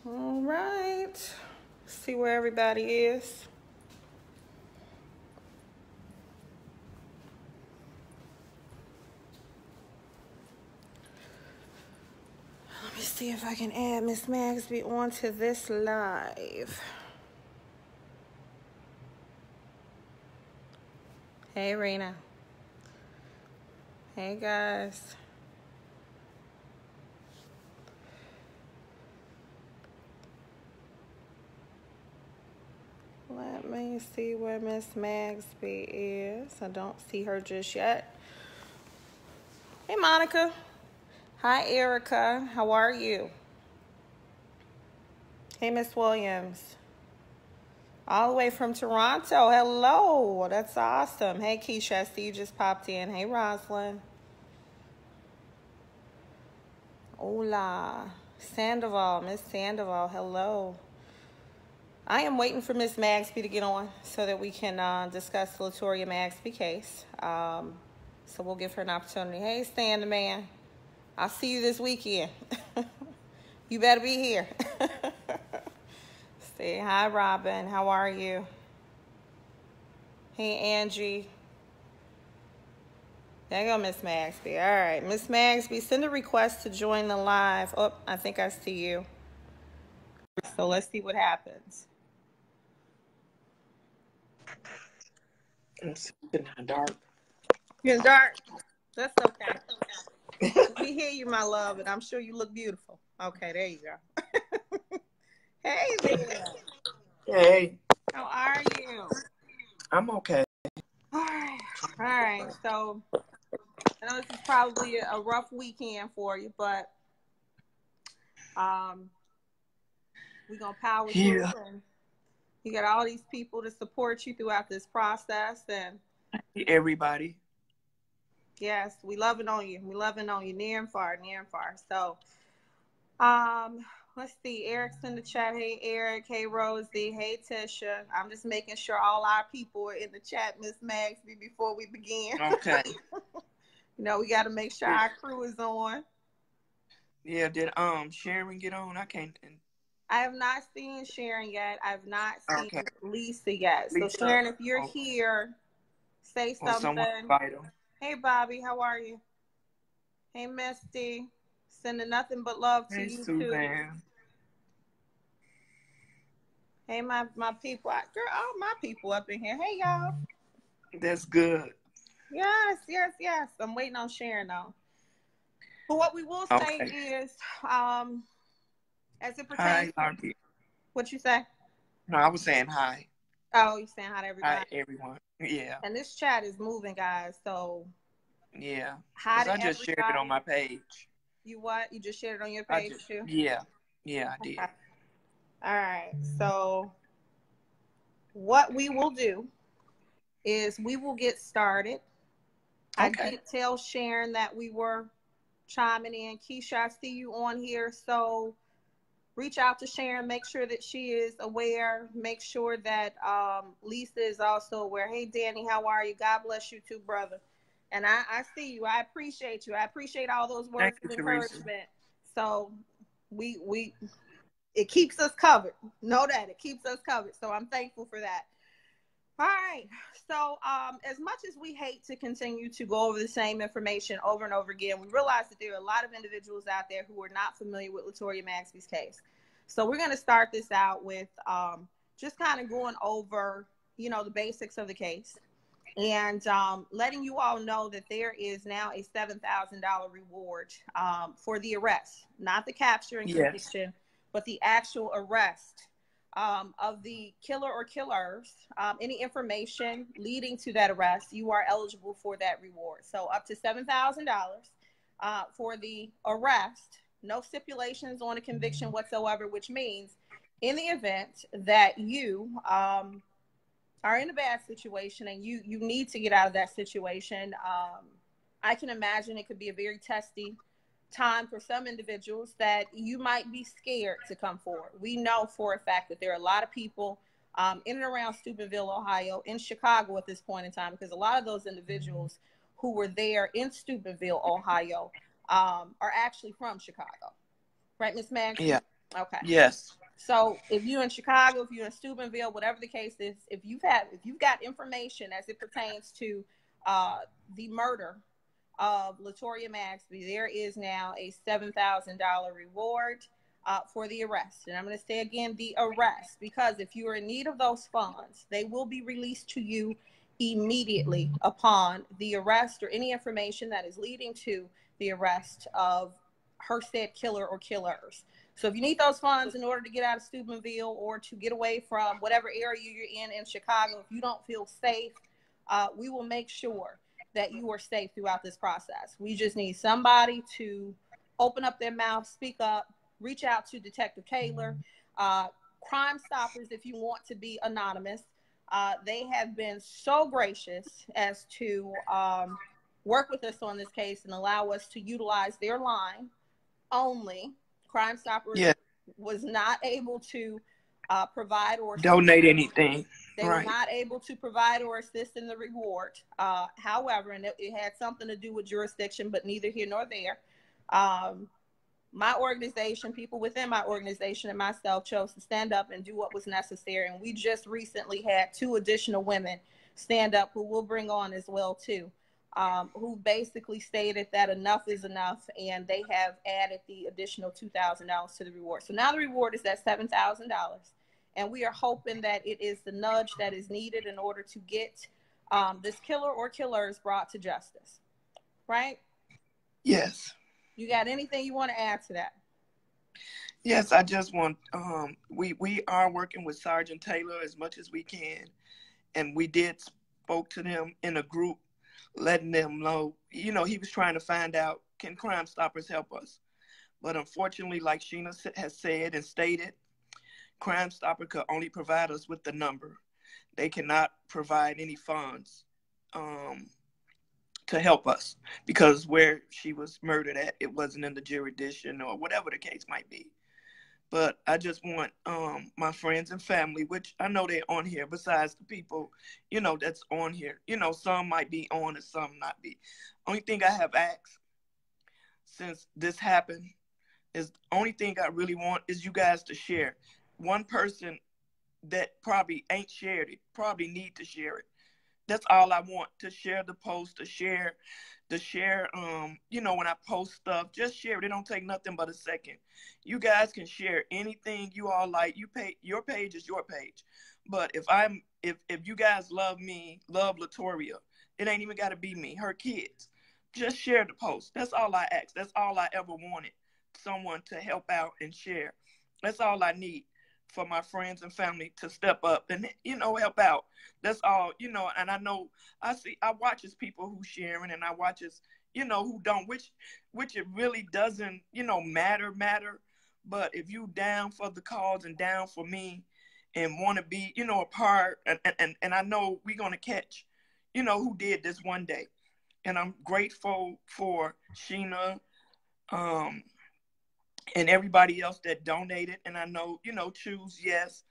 All right. See where everybody is. Let me see if I can add Miss Magsby onto this live. Hey, Rena. Hey, guys. Let me see where Miss Magsby is. I don't see her just yet. Hey, Monica. Hi, Erica. How are you? Hey, Miss Williams. All the way from Toronto. Hello. That's awesome. Hey, Keisha. I see you just popped in. Hey, Rosalind. Hola. Sandoval. Miss Sandoval. Hello. I am waiting for Miss Magsby to get on so that we can discuss the Latoria Magsby case. So we'll give her an opportunity. Hey, Stan the man. I'll see you this weekend. You better be here. Say hi, Robin. How are you? Hey, Angie. There you go, Miss Magsby. All right, Miss Magsby, send a request to join the live. Oh, I think I see you. So let's see what happens. It's getting dark. Getting dark? That's okay. We hear you, my love, and I'm sure you look beautiful. Okay, there you go. Hey there. Hey. How are you? I'm okay. All right. So I know this is probably a rough weekend for you, but we're gonna power through, and you got all these people to support you throughout this process, and everybody. Yes, we loving on you. We loving on you near and far, near and far. So, let's see. Eric's in the chat. Hey, Eric. Hey, Rosie. Hey, Tisha. I'm just making sure all our people are in the chat, Miss Magsby, before we begin. Okay. You know, we got to make sure our crew is on. Yeah, did Sharon get on? I can't. I have not seen Sharon yet. I've not seen Lisa yet. So, Sharon, if you're here, say something. Someone invite them. Hey, Bobby, how are you? Hey, Misty. Sending nothing but love to you, too. Hey, my people. Girl, all my people up in here. Hey, y'all. That's good. Yes. I'm waiting on Sharon, though. But what we will say is, as it pertains to what you say? No, I was saying hi. Oh, you're saying hi to everybody? Hi, everyone. Yeah. And this chat is moving, guys, so. Yeah. Hi to I just shared it on my page. You what? You just shared it on your page, too? Yeah. Yeah, I did. Okay. All right. So what we will do is we will get started. I did tell Sharon that we were chiming in. Keisha, I see you on here. So reach out to Sharon. Make sure that she is aware. Make sure that Lisa is also aware. Hey, Danny, how are you? God bless you too, brother. And I see you. I appreciate you. I appreciate all those words of encouragement. So it keeps us covered. Know that. It keeps us covered. So I'm thankful for that. All right. So as much as we hate to continue to go over the same information over and over again, we realize that there are a lot of individuals out there who are not familiar with Latoria Magsby's case. So we're going to start this out with just kind of going over, the basics of the case and letting you all know that there is now a $7,000 reward for the arrest, not the capture and conviction, but the actual arrest of the killer or killers. Any information leading to that arrest, you are eligible for that reward. So up to $7,000 for the arrest, no stipulations on a conviction whatsoever, which means in the event that you are in a bad situation and you need to get out of that situation, I can imagine it could be a very testy time for some individuals that you might be scared to come forward. We know for a fact that there are a lot of people in and around Steubenville, Ohio, in Chicago at this point in time, because a lot of those individuals who were there in Steubenville, Ohio, are actually from Chicago. Right, Miss Magsby? Yeah. Okay. Yes. So if you're in Chicago, if you're in Steubenville, whatever the case is, if you've got information as it pertains to uh, the murder of Latoria Maxby, there is now a $7,000 reward for the arrest. And I'm going to say again, the arrest, because if you are in need of those funds, they will be released to you immediately upon the arrest or any information that is leading to the arrest of her said killer or killers. So if you need those funds in order to get out of Steubenville or to get away from whatever area you're in Chicago, if you don't feel safe, we will make sure that you are safe throughout this process. We just need somebody to open up their mouth, speak up, reach out to Detective Taylor, Crime Stoppers if you want to be anonymous. They have been so gracious as to work with us on this case and allow us to utilize their line only. Crime Stoppers was not able to provide or donate anything. They were not able to provide or assist in the reward. However, and it had something to do with jurisdiction, but neither here nor there. My organization, people within my organization and myself chose to stand up and do what was necessary. And we just recently had 2 additional women stand up who we'll bring on as well too, who basically stated that enough is enough, and they have added the additional $2,000 to the reward. So now the reward is at $7,000, and we are hoping that it is the nudge that is needed in order to get this killer or killers brought to justice. Right? Yes. You got anything you want to add to that? Yes, I just want, we are working with Sergeant Taylor as much as we can. And we did spoke to them in a group, letting them know, he was trying to find out, can Crime Stoppers help us? But unfortunately, like Sheena has said and stated, Crime Stopper could only provide us with the number. They cannot provide any funds to help us, because where she was murdered at, it wasn't in the jurisdiction or whatever the case might be. But I just want my friends and family, which I know they're on here, besides the people, that's on here. Some might be on and some not be. Only thing I have asked since this happened is, the only thing I really want is you guys to share. One person that probably ain't shared it probably need to share it. That's all I want, to share the post, to share, when I post stuff, just share it. It don't take nothing but a second. You guys can share anything you all like. Your page is your page. But if you guys love me, love Latoria, it ain't even got to be me, her kids. Just share the post. That's all I ask. That's all I ever wanted, someone to help out and share. That's all I need, for my friends and family to step up and, help out. That's all, and I know, I watch as people who sharing, and I watch as, who don't, which it really doesn't, matter. But if you down for the cause and down for me and want to be, a part, and I know we're going to catch, who did this one day. And I'm grateful for Sheena, and everybody else that donated. And I know, Choose Yes,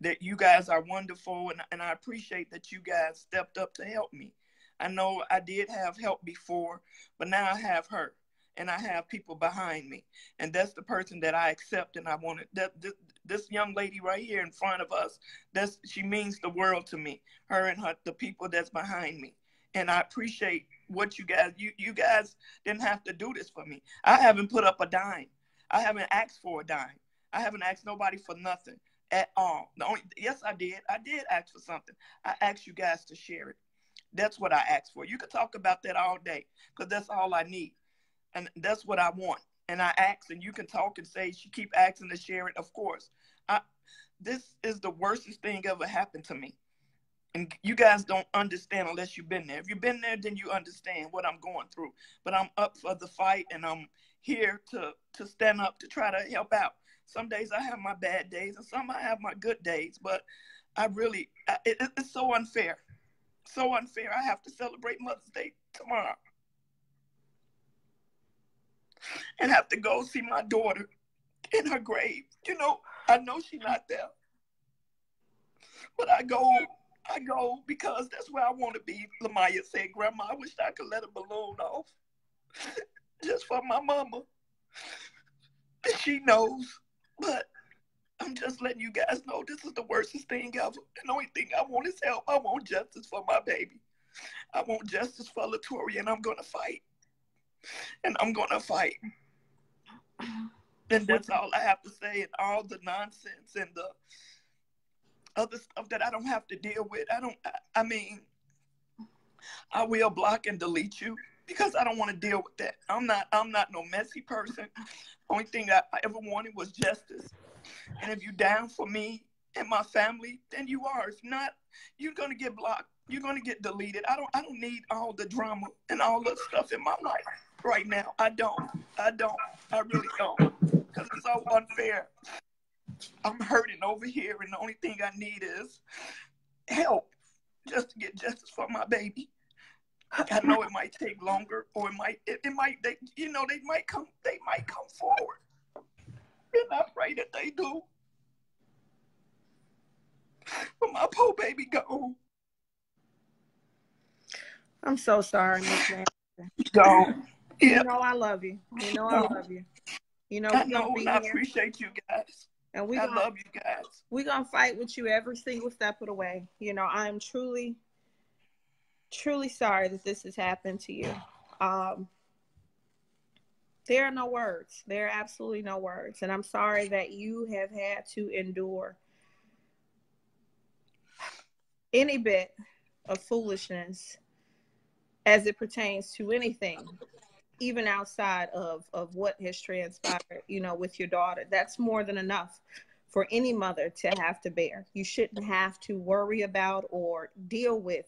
that you guys are wonderful. And I appreciate that you guys stepped up to help me. I know I did have help before, but now I have her. And I have people behind me. And that's the person that I accept. And I wanted this young lady right here in front of us, she means the world to me. Her and the people that's behind me. And I appreciate what you guys didn't have to do this for me. I haven't put up a dime. I haven't asked for a dime. I haven't asked nobody for nothing at all. Yes, I did. I did ask for something. I asked you guys to share it. That's what I asked for. You could talk about that all day, because that's all I need. And that's what I want. And I ask, and you can talk and say, she keep asking to share it. Of course. This is the worstest thing ever happened to me. And you guys don't understand unless you've been there. If you've been there, then you understand what I'm going through. But I'm up for the fight, and I'm here to stand up to try to help out. Some days I have my bad days, and some I have my good days. But it's so unfair. So unfair. I have to celebrate Mother's Day tomorrow. And have to go see my daughter in her grave. I know she's not there. But I go because that's where I want to be. Lamaya said, Grandma, I wish I could let a balloon off. Just for my mama. She knows. But I'm just letting you guys know this is the worstest thing ever. And the only thing I want is help. I want justice for my baby. I want justice for Latoya, and I'm going to fight. And I'm going to fight. And that's all I have to say. And all the nonsense and the other stuff that I don't have to deal with. I mean, I will block and delete you because I don't want to deal with that. I'm not no messy person. Only thing I ever wanted was justice. And if you're down for me and my family, then you are. If not, you're gonna get blocked. You're gonna get deleted. I don't need all the drama and all the stuff in my life right now. I don't. I really don't. Because it's so unfair. I'm hurting over here, and the only thing I need is help just to get justice for my baby. I know it might take longer, or it might they might come forward. And I pray that they do. But my poor baby gone. I'm so sorry, Miss Nancy. Gone. Yeah. You know I love you. You know I love you. You know, I know, and I appreciate you guys. And I love you guys. We're going to fight with you every single step of the way. You know, I'm truly, truly sorry that this has happened to you. There are no words. There are absolutely no words. And I'm sorry that you have had to endure any bit of foolishness as it pertains to anything, even outside of what has transpired, you know, with your daughter. That's more than enough for any mother to have to bear. You shouldn't have to worry about or deal with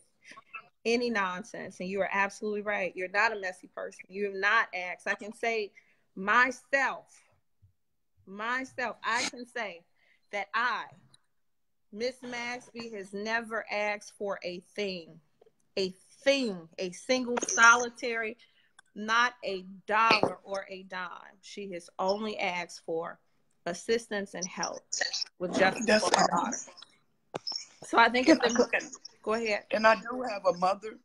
any nonsense. And you are absolutely right. You're not a messy person. You have not asked. I can say myself, I can say that Miss Maxby, has never asked for a single solitary, not a dollar or a dime. She has only asked for assistance and help with justice for her daughter. So I think go ahead. And I do have a mother.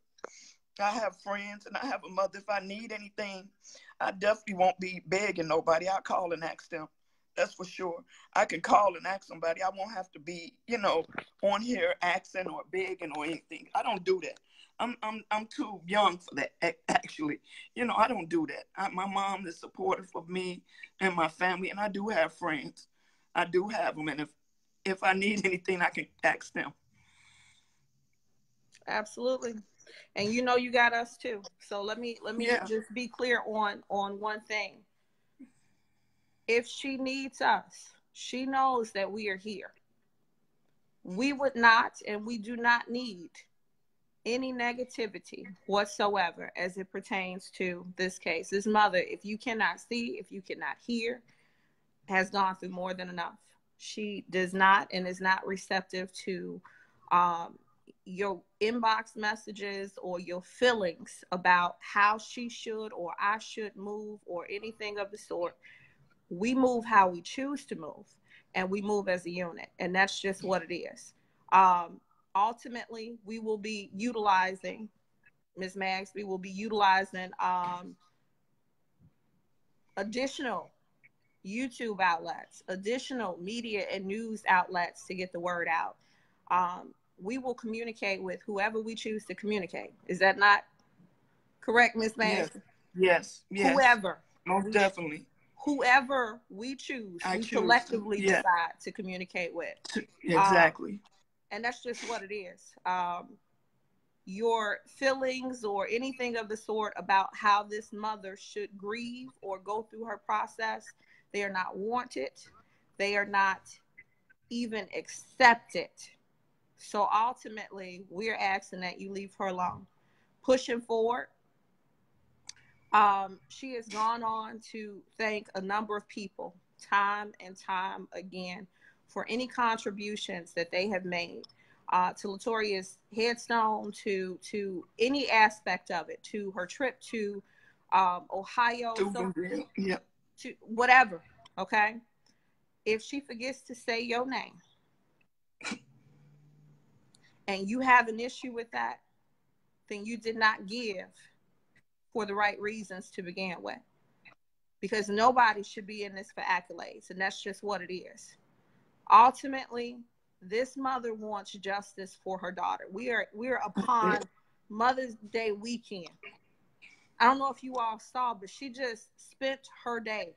I have friends, and I have a mother. If I need anything, I definitely won't be begging nobody. I'll call and ask them. That's for sure. I can call and ask somebody. I won't have to be, on here asking or begging or anything. I don't do that. I'm too young for that, actually. I don't do that. My mom is supportive of me and my family, and I do have friends. I do have them, and if I need anything, I can ask them. Absolutely. And you got us too. So let me just be clear on one thing. If she needs us, she knows that we are here. We would not, and we do not need any negativity whatsoever as it pertains to this case. This mother, if you cannot see, if you cannot hear, has gone through more than enough. She does not and is not receptive to your inbox messages or your feelings about how she should or I should move or anything of the sort. We move how we choose to move, and we move as a unit, and that's just what it is. Ultimately, we will be utilizing, Ms. Maggs, we will be utilizing additional YouTube outlets, additional media and news outlets to get the word out. We will communicate with whoever we choose to communicate. Is that not correct, Ms. Maggs? Yes. Whoever. Most definitely. Whoever we choose, we collectively decide to communicate with. Exactly. And that's just what it is. Your feelings or anything of the sort about how this mother should grieve or go through her process, they are not wanted. They are not even accepted. So ultimately, we're asking that you leave her alone. Pushing forward, she has gone on to thank a number of people time and time again for any contributions that they have made to Latoria's headstone, to any aspect of it, to her trip to Ohio, to whatever, okay? If she forgets to say your name and you have an issue with that, then you did not give for the right reasons to begin with. because nobody should be in this for accolades, and that's just what it is. Ultimately, this mother wants justice for her daughter. We're upon Mother's Day weekend. I don't know if you all saw, but she just spent her day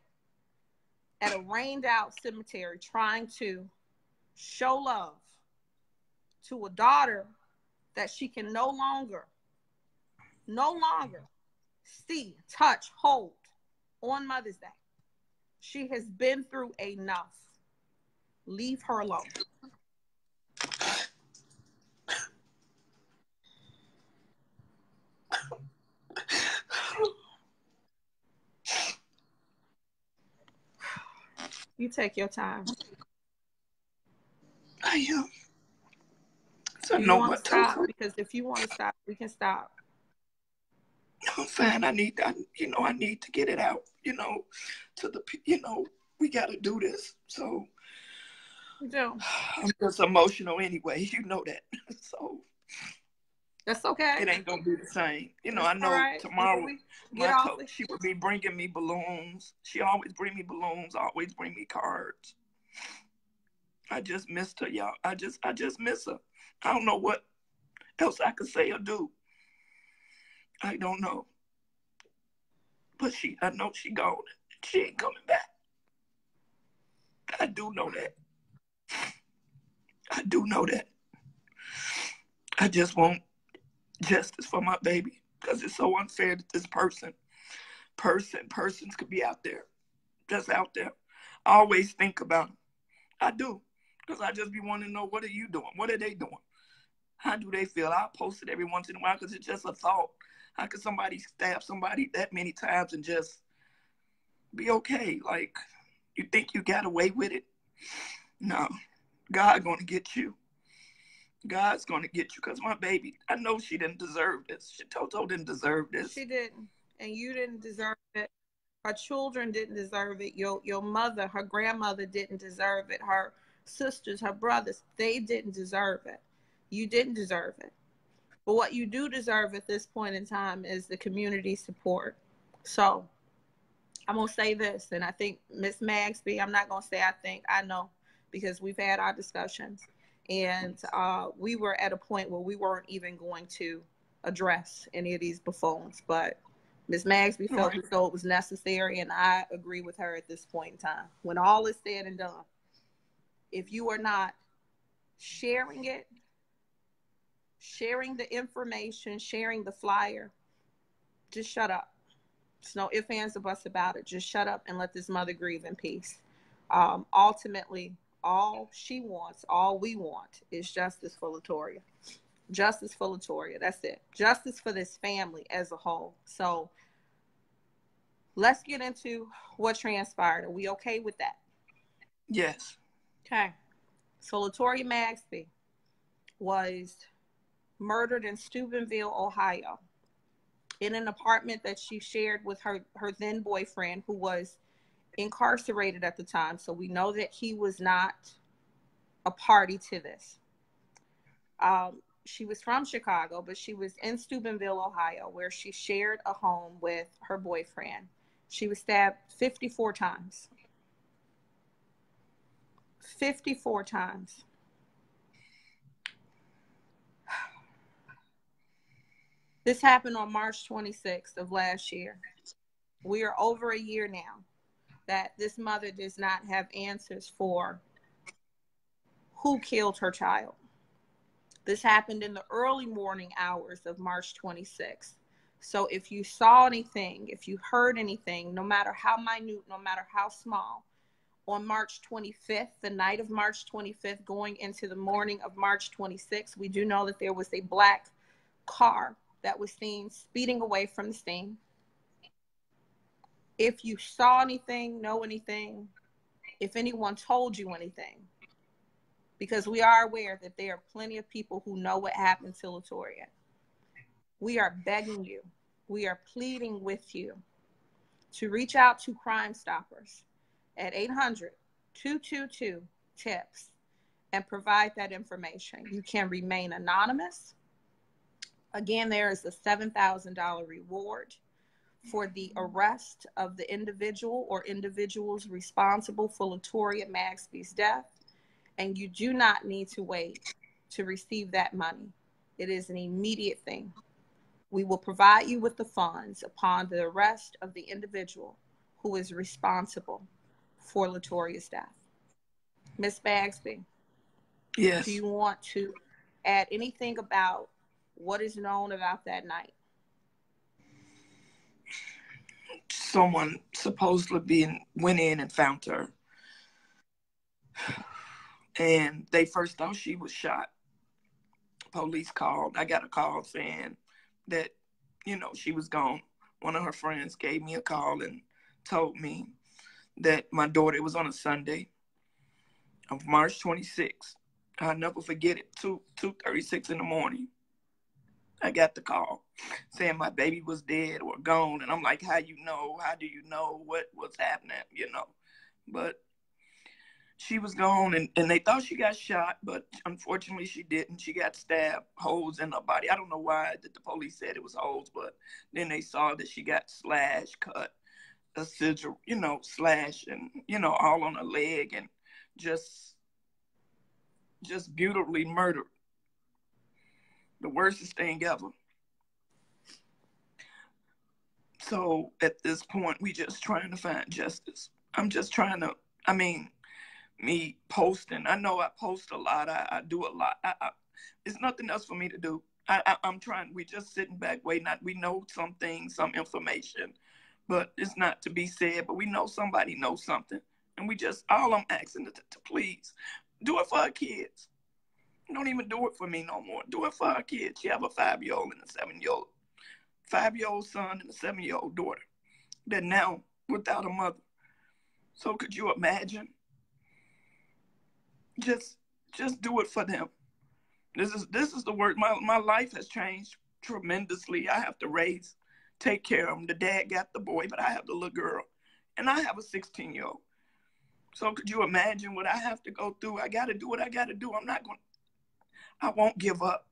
at a rained out cemetery trying to show love to a daughter that she can no longer see, touch, hold on Mother's Day. She has been through enough. Leave her alone. You take your time. I am. So you want to stop? Because if you want to stop, we can stop. I'm fine. I need to get it out. We got to do this. So we do. I'm just emotional anyway. You know that. So that's okay. It ain't gonna be the same. I know right. Tomorrow she would be bringing me balloons. She always bring me balloons. Always bring me cards. I just missed her, y'all. I just miss her. I don't know what else I could say or do. I don't know. But I know she gone. She ain't coming back. I do know that. I do know that. I just want justice for my baby, because it's so unfair that this persons could be out there, just out there. I always think about them. I do, because I just be wanting to know, what are you doing? What are they doing? How do they feel? I post it every once in a while because it's just a thought. How could somebody stab somebody that many times and just be okay? Like, you think you got away with it? No. God gonna get you. God's gonna get you, because my baby, I know she didn't deserve this. Toto didn't deserve this. She didn't. And you didn't deserve it. Her children didn't deserve it. Your mother, her grandmother didn't deserve it. Her sisters, her brothers, they didn't deserve it. You didn't deserve it. But what you do deserve at this point in time is the community support. So I'm going to say this, and I think Miss Magsby, I'm not going to say I know, because we've had our discussions. And we were at a point where we weren't even going to address any of these buffoons. But Ms. Magsby felt as though it was necessary, and I agree with her at this point in time. When all is said and done, if you are not sharing it, sharing the information, sharing the flyer, just shut up. There's no ifs, ands, or buts about it. Just shut up and let this mother grieve in peace. Ultimately, all she wants, all we want, is justice for Latoya. Justice for Latoya. That's it. Justice for this family as a whole. So let's get into what transpired. Are we okay with that? Yes. Okay. So Latoya Magsby was murdered in Steubenville, Ohio, in an apartment that she shared with her then boyfriend, who was incarcerated at the time. So we know that he was not a party to this. She was from Chicago, but she was in Steubenville, Ohio, where she shared a home with her boyfriend. She was stabbed 54 times. 54 times. This happened on March 26th of last year. We are over a year now that this mother does not have answers for who killed her child. This happened in the early morning hours of March 26th. So if you saw anything, if you heard anything, no matter how minute, no matter how small, on March 25th, the night of March 25th, going into the morning of March 26th, we do know that there was a black car that was seen speeding away from the scene. If you saw anything, know anything, if anyone told you anything, because we are aware that there are plenty of people who know what happened to Latoya, we are begging you, we are pleading with you to reach out to Crime Stoppers at 800-222-TIPS and provide that information. You can remain anonymous. Again, there is a $7,000 reward for the arrest of the individual or individuals responsible for Latoya Magsby's death, and you do not need to wait to receive that money. It is an immediate thing. We will provide you with the funds upon the arrest of the individual who is responsible for Latoya's death. Miss Magsby, Yes. do you want to add anything about what is known about that night? Someone supposedly went in and found her. And they first thought she was shot. Police called. I got a call saying that, she was gone. One of her friends gave me a call and told me that my daughter, it was on a Sunday of March 26th. I'll never forget it, 2:36 in the morning. I got the call saying my baby was dead or gone. And I'm like, how do you know what's happening, But she was gone, and they thought she got shot, but unfortunately she didn't. She got stabbed, holes in her body. I don't know why the police said it was holes, but then they saw that she got slashed, cut, a scissor, slash, and, all on her leg, and just beautifully murdered. The worstest thing ever. So at this point, we just trying to find justice. I'm just trying to, me posting. I know I post a lot. I do a lot. It's nothing else for me to do. I'm trying. We just sitting back waiting. We know some things, some information, but it's not to be said. But we know somebody knows something, and all I'm asking to please do it for our kids. Don't even do it for me no more. Do it for our kids. She have a 5-year-old and a 7-year-old, 5-year-old son and a 7-year-old daughter. They're now without a mother. So could you imagine? Just do it for them. This is the word. My life has changed tremendously. I have to take care of them. The dad got the boy, but I have the little girl, and I have a 16-year-old. So could you imagine what I have to go through? I got to do what I got to do. I won't give up.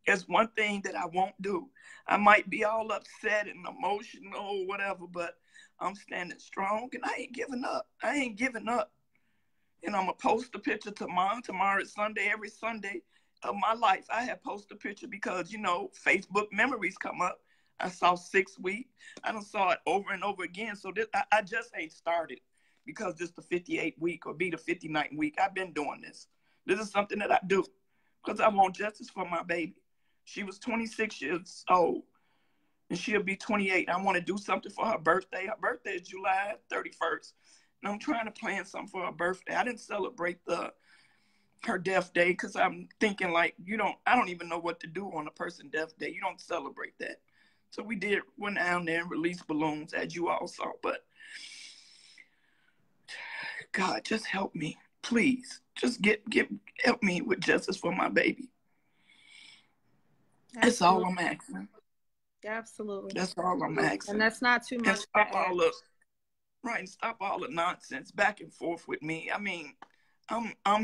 There's one thing that I won't do. I might be all upset and emotional or whatever, but I'm standing strong, and I ain't giving up. I ain't giving up. And I'm going to post a picture tomorrow. Tomorrow is Sunday. Every Sunday of my life, I have posted a picture because, Facebook memories come up. I saw 6 weeks. I done saw it over and over again. So I just ain't started because this is the 58th week or be the 59th week. I've been doing this. This is something that I do because I want justice for my baby. She was 26 years old, and she'll be 28. I want to do something for her birthday. Her birthday is July 31st. And I'm trying to plan something for her birthday. I didn't celebrate her death day because I'm thinking I don't even know what to do on a person's death day. You don't celebrate that. So went down there and released balloons, as you all saw. But God, just help me, please. Just help me with justice for my baby. Absolutely. That's all I'm asking. Absolutely. That's all I'm asking. And that's not too much. And stop all the nonsense back and forth with me. I'm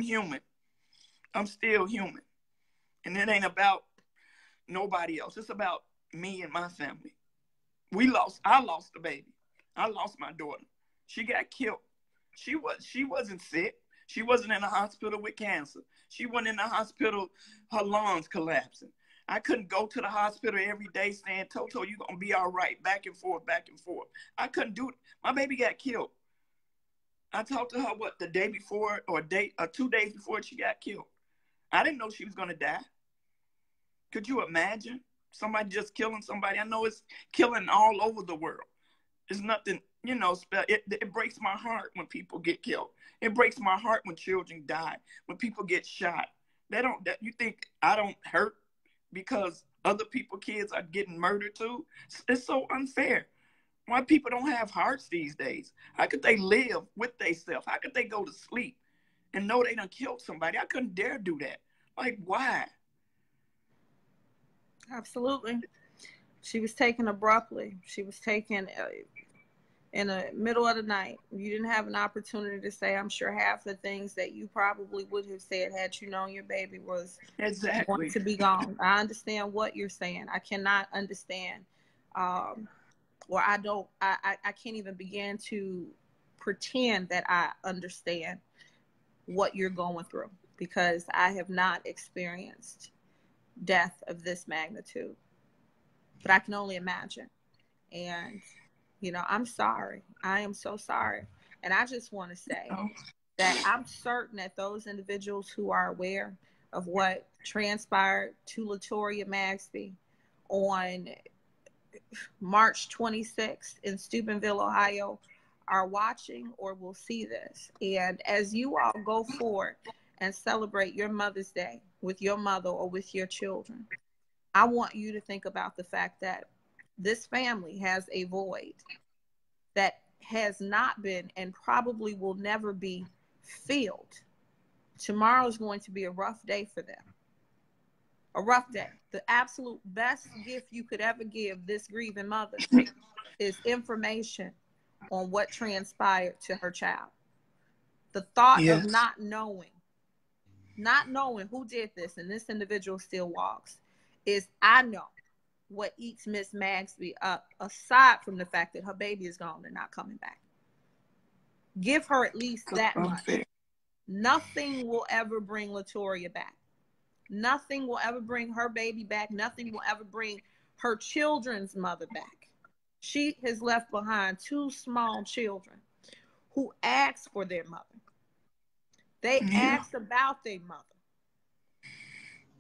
human. I'm still human. And it ain't about nobody else. It's about me and my family. I lost the baby. I lost my daughter. She got killed. She wasn't sick. She wasn't in the hospital with cancer. She wasn't in the hospital, her lungs collapsing. I couldn't go to the hospital every day saying, Toto, you're going to be all right, back and forth, back and forth. I couldn't do it. My baby got killed. I talked to her, the day before or 2 days before she got killed. I didn't know she was going to die. Could you imagine somebody just killing somebody? I know it's killing all over the world. It's nothing, it breaks my heart when people get killed. It breaks my heart when children die, when people get shot. You think I don't hurt because other kids are getting murdered too? It's so unfair. Why people don't have hearts these days? How could they live with themselves? How could they go to sleep and know they done killed somebody? I couldn't dare do that. Why? Absolutely. She was taken abruptly. She was taken in the middle of the night. You didn't have an opportunity to say, I'm sure, half the things that you probably would have said had you known your baby was going to be gone. I understand what you're saying. I cannot understand or I can't even begin to pretend that I understand what you're going through, because I have not experienced death of this magnitude, but I can only imagine. And, you know, I'm sorry. I am so sorry. And I just want to say that I'm certain that those individuals who are aware of what transpired to Latoya Magsby on March 26th in Steubenville, Ohio, are watching or will see this. And as you all go forward and celebrate your Mother's Day with your mother or with your children, I want you to think about the fact that this family has a void that has not been and probably will never be filled. Tomorrow is going to be a rough day for them. A rough day. The absolute best gift you could ever give this grieving mother is information on what transpired to her child. The thought of not knowing who did this, and this individual still walks, is I know what eats Miss Magsby up, aside from the fact that her baby is gone and not coming back. Give her at least that much. Nothing will ever bring Latoya back. Nothing will ever bring her baby back. Nothing will ever bring her children's mother back. She has left behind 2 small children who asked for their mother. They asked about their mother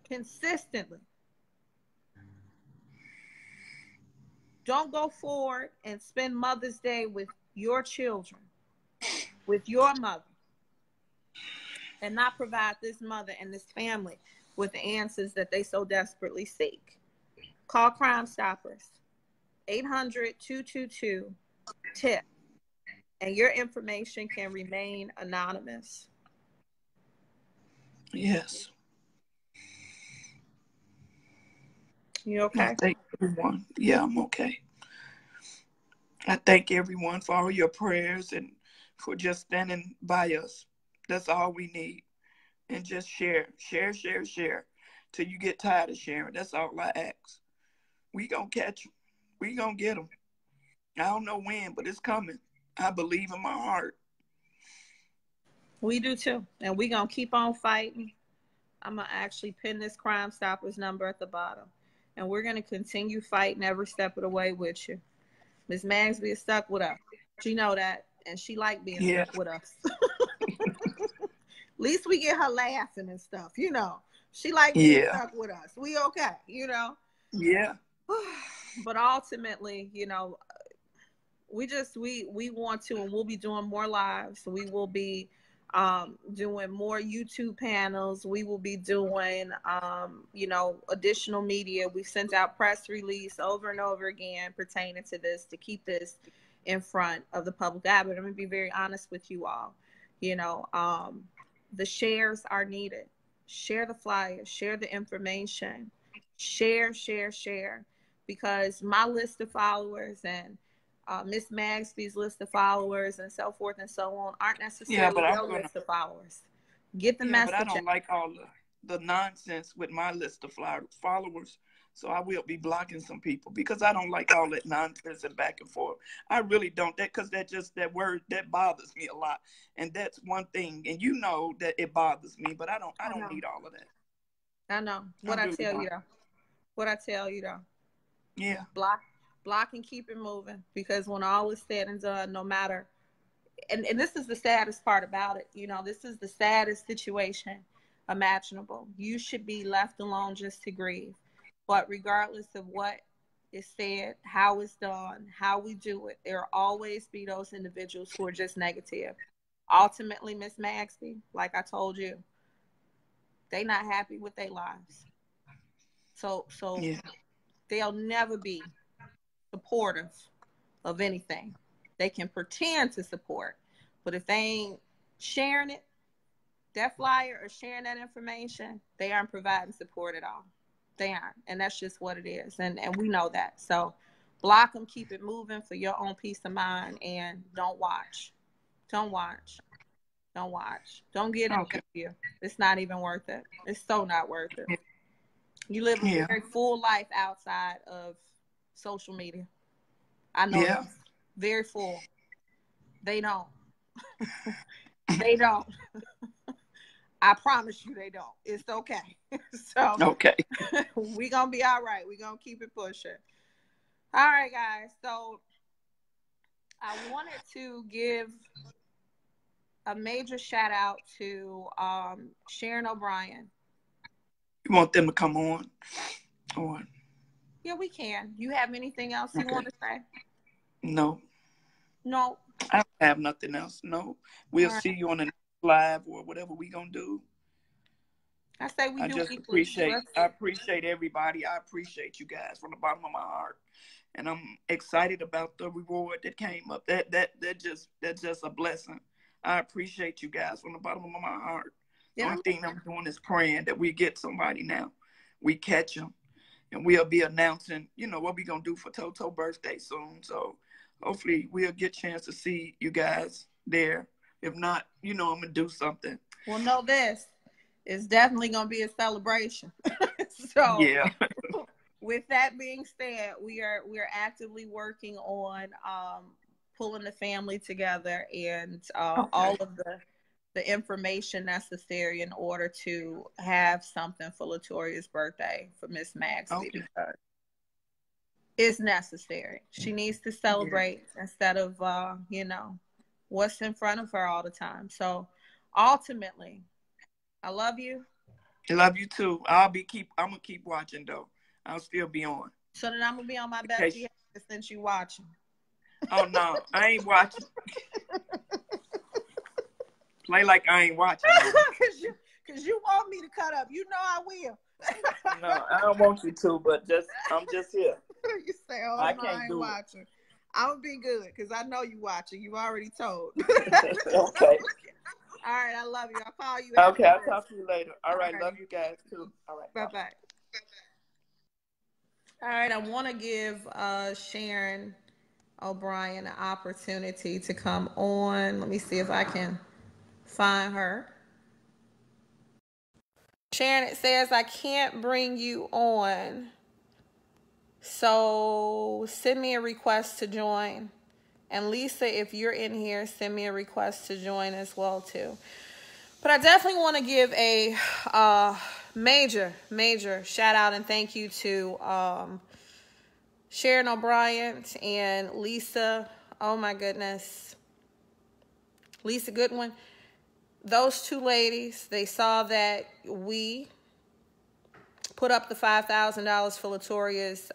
consistently. Don't go forward and spend Mother's Day with your children, with your mother, and not provide this mother and this family with the answers that they so desperately seek. Call Crime Stoppers, 800-222-TIP, and your information can remain anonymous. Yes. You okay? I thank everyone. Yeah, I'm okay. I thank everyone for all your prayers and for just standing by us. That's all we need. And just share till you get tired of sharing. That's all I ask. We gonna catch them. We gonna get them. I don't know when, but it's coming. I believe in my heart. We do too. And we gonna keep on fighting. I'm gonna actually pin this Crime Stoppers number at the bottom. And we're gonna continue fighting every step of the way with you. Miss Magsby is stuck with us. She know that, and she like being stuck with us. At least we get her laughing and stuff, you know. She like being stuck with us. We okay, you know. Yeah. But ultimately, you know, we want to, and we'll be doing more lives. We will be doing more YouTube panels. We will be doing, you know, additional media. We've sent out press release over and over again pertaining to this, to keep this in front of the public eye. But I'm going to be very honest with you all. You know, the shares are needed. Share the flyers, share the information, share, because my list of followers and Miss Magsby's list of followers and so forth and so on aren't necessarily your list of followers. Get the message. But I don't like all the nonsense with my list of followers. So I will be blocking some people because I don't like all that nonsense and back and forth. I really don't. Because that word that bothers me a lot, and that's one thing. And you know that it bothers me, but I don't need all of that. I know what I tell you though. Yeah. Block and keep it moving, because when all is said and done, no matter, and this is the saddest part about it. You know, this is the saddest situation imaginable. You should be left alone just to grieve. But regardless of what is said, how it's done, how we do it, there will always be those individuals who are just negative. Ultimately, Miss Magsby, like I told you, they not happy with their lives. So they'll never be supportive of anything. They can pretend to support, but if they ain't sharing it, that flyer or sharing that information, they aren't providing support at all. They aren't. And that's just what it is. And we know that. So block them, keep it moving for your own peace of mind, and don't watch. Don't get it. You. It's not even worth it. It's so not worth it. You live a very full life outside of social media. I know Yeah. this. Very full. They don't. They don't. I promise you they don't. It's okay. So Okay. we gonna be all right. We gonna keep it pushing. All right, guys. So I wanted to give a major shout out to Sharon O'Brien. You want them to come on? Or Yeah, we can. You have anything else you okay. want to say? No. No. I don't have nothing else. No. We'll see you on the next live or whatever we gonna do. I say we I do just weekly. appreciate everybody. I appreciate you guys from the bottom of my heart. And I'm excited about the reward that came up. That's just a blessing. I appreciate you guys from the bottom of my heart. The Yeah. only thing I'm doing is praying that we get somebody now. We catch them. And we'll be announcing, what we're going to do for Toto's birthday soon. So hopefully we'll get a chance to see you guys there. If not, I'm going to do something. Well, know this. It's definitely going to be a celebration. So yeah. With that being said, we're actively working on pulling the family together and all of the information necessary in order to have something for Latoria's birthday for Miss Maxby, because it's necessary. She needs to celebrate instead of what's in front of her all the time. So ultimately, I love you. I love you too. I'm gonna keep watching though. I'll still be on. So then I'm gonna be on my best behavior since you watching. Oh no, I ain't watching. Play like I ain't watching. Cause you want me to cut up. You know I will. No, I don't want you to, but I'm just here. You say, "Oh, I ain't watching." I'm gonna be good because I know you watching. You already told. Okay. All right, I love you. I'll call you. Okay, I'll talk to you later. All right, love you guys too. All right, bye. All right, I want to give Sharon O'Brien an opportunity to come on. Let me see if I can find her. Sharon, it says I can't bring you on, so send me a request to join. And Lisa, if you're in here, send me a request to join as well too. But I definitely want to give a major shout out and thank you to Sharon O'Brien and Lisa. Oh my goodness. Lisa Goodwin. Those two ladies, they saw that we put up the $5,000 for Latoria's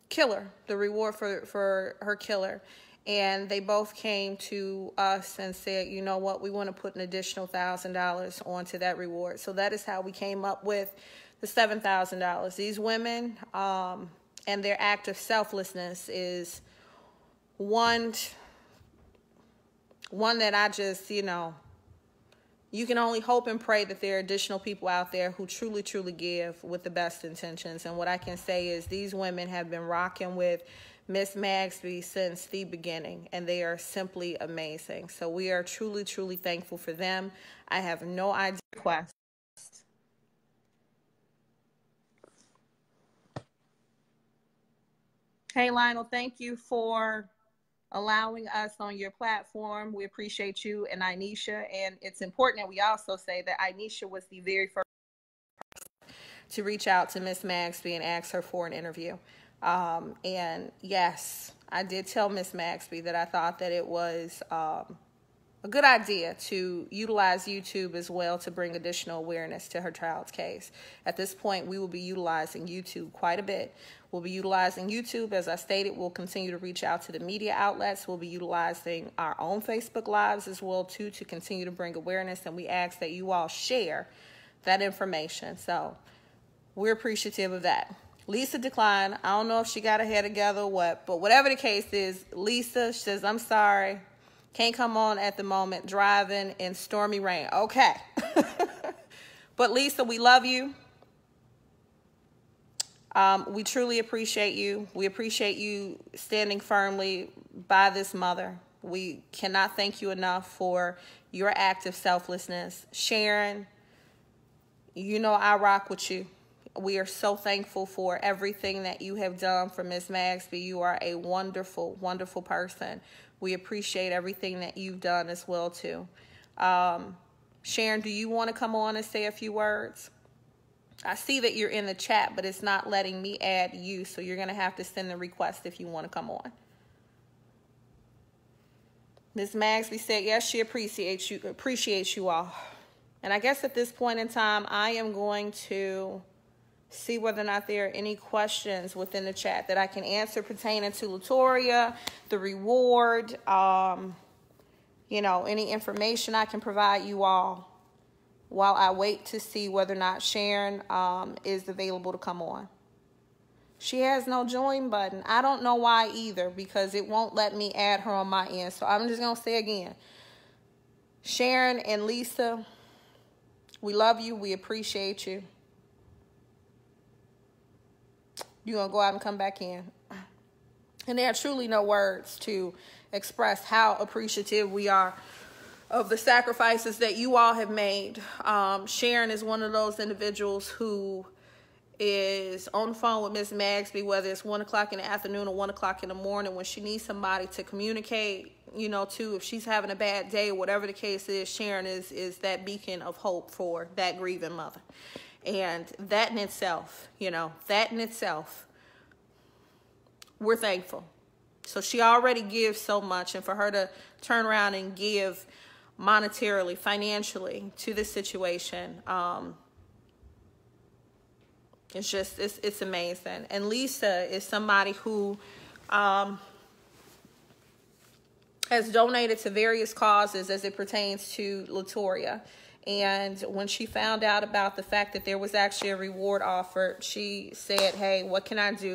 killer, the reward for her killer. And they both came to us and said, you know what, we want to put an additional $1,000 onto that reward. So that is how we came up with the $7,000. These women and their act of selflessness is one that I just, you can only hope and pray that there are additional people out there who truly, truly give with the best intentions. And what I can say is these women have been rocking with Miss Maxby since the beginning, and they are simply amazing. So we are truly, truly thankful for them. I have no idea. Request. Hey, Lionel, thank you for allowing us on your platform. We appreciate you and Inisha. And it's important that we also say that Inisha was the very first to reach out to Miss Maxby and ask her for an interview. And yes, I did tell Miss Maxby that I thought that it was a good idea to utilize YouTube as well to bring additional awareness to her child's case. At this point, we will be utilizing YouTube quite a bit. We'll be utilizing YouTube. As I stated, we'll continue to reach out to the media outlets. We'll be utilizing our own Facebook Lives as well, too, to continue to bring awareness. And we ask that you all share that information. So we're appreciative of that. Lisa declined. I don't know if she got her head together or what, but whatever the case is, Lisa says, I'm sorry. Can't come on at the moment, driving in stormy rain. Okay. But Lisa, we love you. We truly appreciate you. We appreciate you standing firmly by this mother. We cannot thank you enough for your act of selflessness. Sharon, I rock with you. We are so thankful for everything that you have done for Miss Magsby. You are a wonderful, wonderful person. We appreciate everything that you've done as well, too. Sharon, do you want to come on and say a few words? I see that you're in the chat, but it's not letting me add you, so you're going to have to send the request if you want to come on. Ms. Magsby said, yes, she appreciates you all. And I guess at this point in time, I am going to see whether or not there are any questions within the chat that I can answer pertaining to Latoria, the reward, you know, any information I can provide you all while I wait to see whether or not Sharon is available to come on. She has no join button. I don't know why either, because it won't let me add her on my end. So I'm just going to say again, Sharon and Lisa, we love you. We appreciate you. You're going to go out and come back in. And there are truly no words to express how appreciative we are of the sacrifices that you all have made. Sharon is one of those individuals who is on the phone with Miss Magsby, whether it's 1 o'clock in the afternoon or 1 o'clock in the morning, when she needs somebody to communicate, you know, to, if she's having a bad day or whatever the case is. Sharon is that beacon of hope for that grieving mother. And that in itself, you know, we're thankful. So she already gives so much, and for her to turn around and give monetarily, financially to this situation, it's just, it's amazing. And Lisa is somebody who has donated to various causes as it pertains to Latoria. And when she found out about the fact that there was actually a reward offered, she said, hey, what can I do?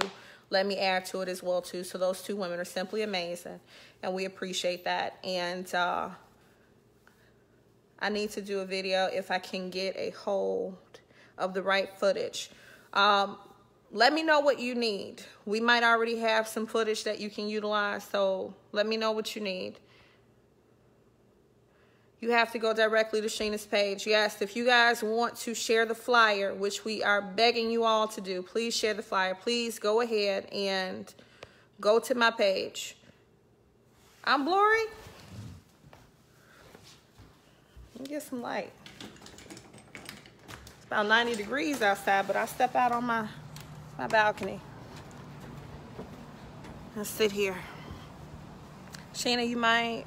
Let me add to it as well, too. So those two women are simply amazing, and we appreciate that. And I need to do a video if I can get a hold of the right footage. Let me know what you need. We might already have some footage that you can utilize, so let me know what you need. You have to go directly to Sheena's page. Yes, if you guys want to share the flyer, which we are begging you all to do, please share the flyer. Please go ahead and go to my page. I'm blurry. Let me get some light. It's about 90 degrees outside, but I step out on my balcony. I'll sit here. Sheena, you might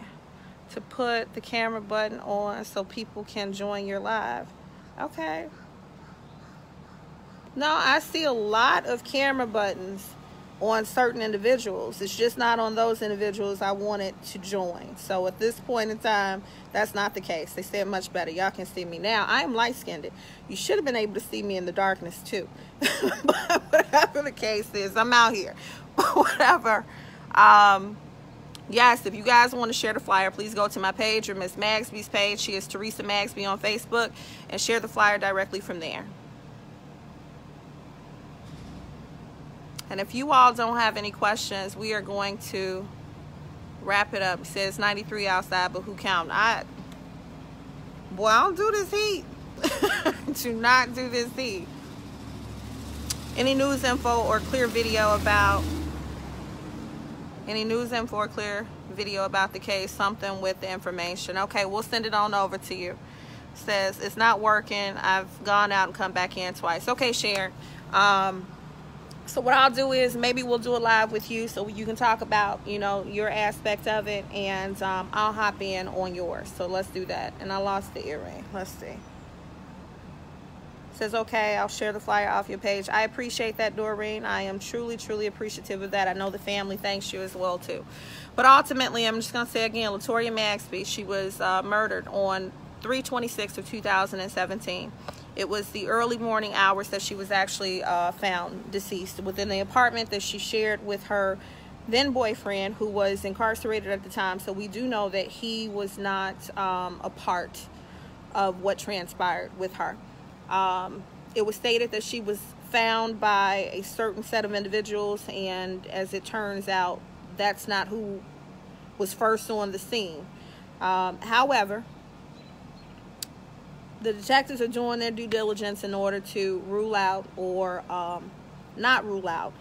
to put the camera button on so people can join your live. Okay. No, I see a lot of camera buttons on certain individuals. It's just not on those individuals I wanted to join. So at this point in time, that's not the case. They said much better. Y'all can see me now. I am light-skinned. You should have been able to see me in the darkness too. But whatever the case is, I'm out here. Whatever. Yes, if you guys want to share the flyer, please go to my page or Miss Magsby's page. She is Teresa Magsby on Facebook, and share the flyer directly from there. And if you all don't have any questions, we are going to wrap it up. It says 93 outside, but who counted? Boy, I don't do this heat. Do not do this heat. Any news info or clear video about the case, something with the information. Okay, we'll send it on over to you. It says it's not working. I've gone out and come back in twice. Okay, Sharon. So what I'll do is maybe we'll do a live with you so you can talk about, you know, your aspect of it, and I'll hop in on yours. So let's do that. And I lost the earring. Let's see. It says, okay, I'll share the flyer off your page. I appreciate that, Doreen. I am truly, truly appreciative of that. I know the family thanks you as well, too. But ultimately, I'm just going to say again, Latoria Magsby, she was murdered on 3/26 of 2017. It was the early morning hours that she was actually found deceased within the apartment that she shared with her then boyfriend, who was incarcerated at the time. So we do know that he was not a part of what transpired with her. It was stated that she was found by a certain set of individuals, and as it turns out, that's not who was first on the scene. However, the detectives are doing their due diligence in order to rule out or not rule out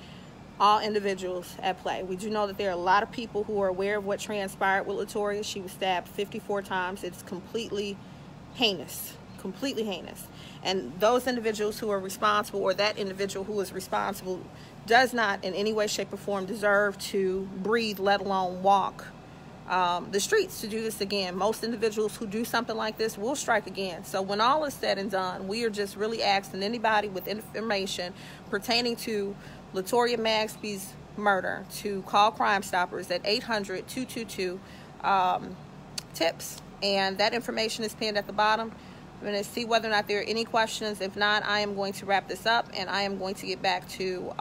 all individuals at play. We do know that there are a lot of people who are aware of what transpired with Latoya. She was stabbed 54 times. It's completely heinous, completely heinous. And those individuals who are responsible, or that individual who is responsible, does not in any way, shape, or form deserve to breathe, let alone walk the streets to do this again. Most individuals who do something like this will strike again. So when all is said and done, we are just really asking anybody with information pertaining to Latoya Magsby's murder to call Crime Stoppers at 800-222-TIPS. And that information is pinned at the bottom. I'm going to see whether or not there are any questions. If not, I am going to wrap this up, and I am going to get back to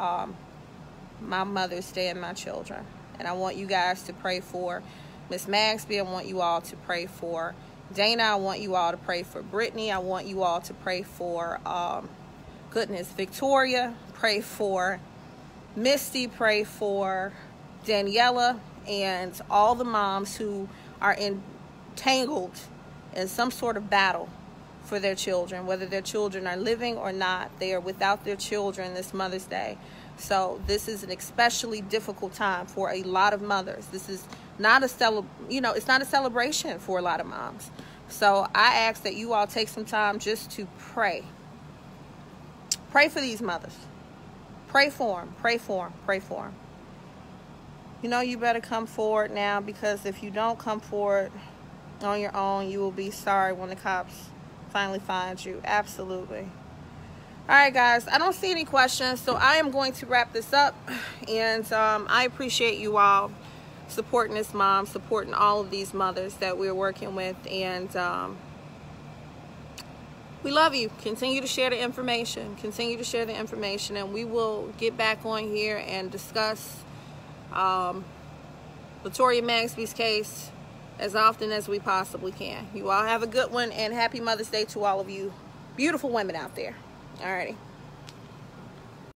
my Mother's Day and my children. And I want you guys to pray for Miss Magsby. I want you all to pray for Dana. I want you all to pray for Brittany. I want you all to pray for, Victoria. Pray for Misty. Pray for Daniela and all the moms who are entangled in some sort of battle for their children, whether their children are living or not. They are without their children this Mother's Day. So this is an especially difficult time for a lot of mothers. This is not it's not a celebration for a lot of moms. So I ask that you all take some time just to pray. Pray for these mothers. Pray for them. Pray for them. Pray for them. You better come forward now, because if you don't come forward on your own, you will be sorry when the cops finally find you. Absolutely. All right, guys, I don't see any questions, so I am going to wrap this up. And I appreciate you all supporting this mom, supporting all of these mothers that we're working with. And we love you. Continue to share the information. Continue to share the information. And we will get back on here and discuss Latoya Magsby's case as often as we possibly can. You all have a good one, and happy Mother's Day to all of you beautiful women out there. Alrighty.